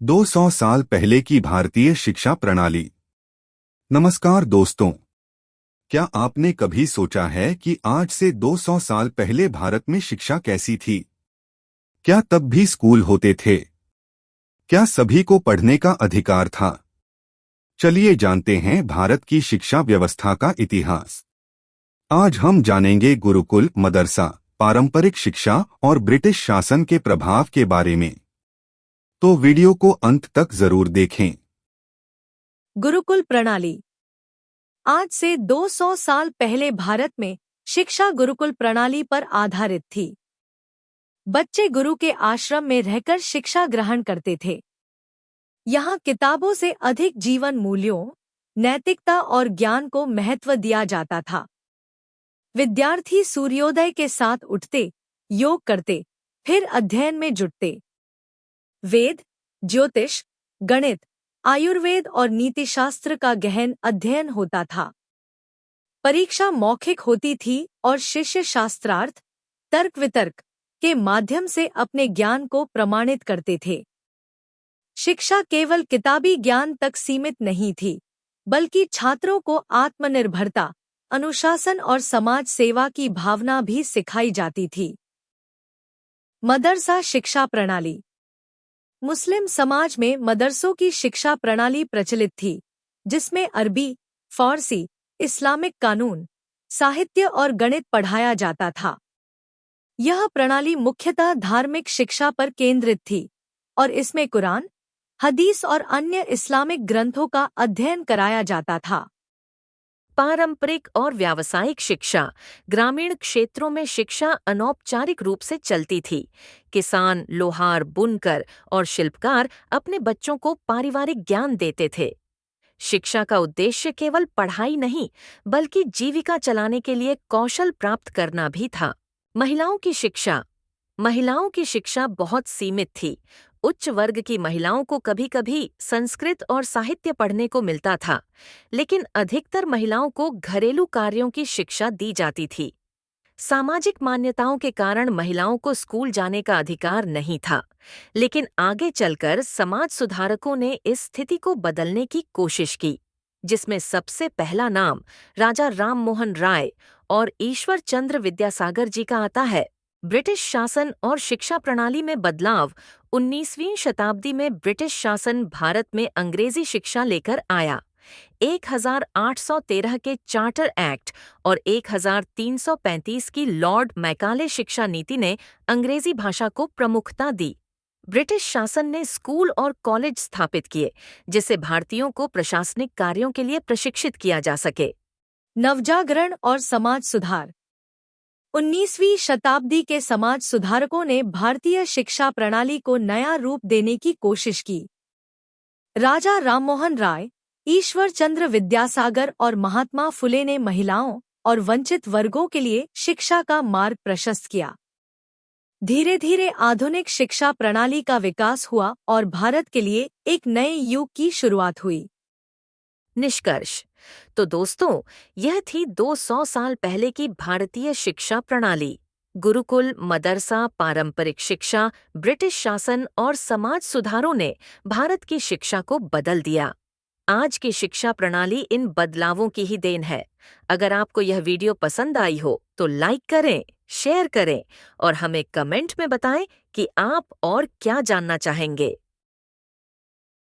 200 साल पहले की भारतीय शिक्षा प्रणाली। नमस्कार दोस्तों, क्या आपने कभी सोचा है कि आज से 200 साल पहले भारत में शिक्षा कैसी थी? क्या तब भी स्कूल होते थे? क्या सभी को पढ़ने का अधिकार था? चलिए जानते हैं भारत की शिक्षा व्यवस्था का इतिहास। आज हम जानेंगे गुरुकुल, मदरसा, पारंपरिक शिक्षा और ब्रिटिश शासन के प्रभाव के बारे में। तो वीडियो को अंत तक जरूर देखें। गुरुकुल प्रणाली। आज से 200 साल पहले भारत में शिक्षा गुरुकुल प्रणाली पर आधारित थी। बच्चे गुरु के आश्रम में रहकर शिक्षा ग्रहण करते थे। यहाँ किताबों से अधिक जीवन मूल्यों, नैतिकता और ज्ञान को महत्व दिया जाता था। विद्यार्थी सूर्योदय के साथ उठते, योग करते, फिर अध्ययन में जुटते। वेद, ज्योतिष, गणित, आयुर्वेद और नीतिशास्त्र का गहन अध्ययन होता था। परीक्षा मौखिक होती थी और शिष्य शास्त्रार्थ, तर्क वितर्क के माध्यम से अपने ज्ञान को प्रमाणित करते थे। शिक्षा केवल किताबी ज्ञान तक सीमित नहीं थी, बल्कि छात्रों को आत्मनिर्भरता, अनुशासन और समाज सेवा की भावना भी सिखाई जाती थी। मदरसा शिक्षा प्रणाली। मुस्लिम समाज में मदरसों की शिक्षा प्रणाली प्रचलित थी, जिसमें अरबी, फारसी, इस्लामिक कानून, साहित्य और गणित पढ़ाया जाता था। यह प्रणाली मुख्यतः धार्मिक शिक्षा पर केंद्रित थी और इसमें कुरान, हदीस और अन्य इस्लामिक ग्रंथों का अध्ययन कराया जाता था। पारंपरिक और व्यावसायिक शिक्षा। ग्रामीण क्षेत्रों में शिक्षा अनौपचारिक रूप से चलती थी। किसान, लोहार, बुनकर और शिल्पकार अपने बच्चों को पारिवारिक ज्ञान देते थे। शिक्षा का उद्देश्य केवल पढ़ाई नहीं, बल्कि जीविका चलाने के लिए कौशल प्राप्त करना भी था। महिलाओं की शिक्षा। महिलाओं की शिक्षा बहुत सीमित थी। उच्च वर्ग की महिलाओं को कभी-कभी संस्कृत और साहित्य पढ़ने को मिलता था, लेकिन अधिकतर महिलाओं को घरेलू कार्यों की शिक्षा दी जाती थी। सामाजिक मान्यताओं के कारण महिलाओं को स्कूल जाने का अधिकार नहीं था, लेकिन आगे चलकर समाज सुधारकों ने इस स्थिति को बदलने की कोशिश की, जिसमें सबसे पहला नाम राजा राम मोहन राय और ईश्वर चंद्र विद्यासागर जी का आता है। ब्रिटिश शासन और शिक्षा प्रणाली में बदलाव। 19वीं शताब्दी में ब्रिटिश शासन भारत में अंग्रेजी शिक्षा लेकर आया। 1813 के चार्टर एक्ट और 1335 की लॉर्ड मैकाले शिक्षा नीति ने अंग्रेजी भाषा को प्रमुखता दी। ब्रिटिश शासन ने स्कूल और कॉलेज स्थापित किए, जिससे भारतीयों को प्रशासनिक कार्यों के लिए प्रशिक्षित किया जा सके। नवजागरण और समाज सुधार। 19वीं शताब्दी के समाज सुधारकों ने भारतीय शिक्षा प्रणाली को नया रूप देने की कोशिश की। राजा राममोहन राय, ईश्वर चंद्र विद्यासागर और महात्मा फुले ने महिलाओं और वंचित वर्गों के लिए शिक्षा का मार्ग प्रशस्त किया। धीरे धीरे आधुनिक शिक्षा प्रणाली का विकास हुआ और भारत के लिए एक नए युग की शुरुआत हुई। निष्कर्ष। तो दोस्तों, यह थी 200 साल पहले की भारतीय शिक्षा प्रणाली। गुरुकुल, मदरसा, पारंपरिक शिक्षा, ब्रिटिश शासन और समाज सुधारों ने भारत की शिक्षा को बदल दिया। आज की शिक्षा प्रणाली इन बदलावों की ही देन है। अगर आपको यह वीडियो पसंद आई हो तो लाइक करें, शेयर करें और हमें कमेंट में बताएं कि आप और क्या जानना चाहेंगे।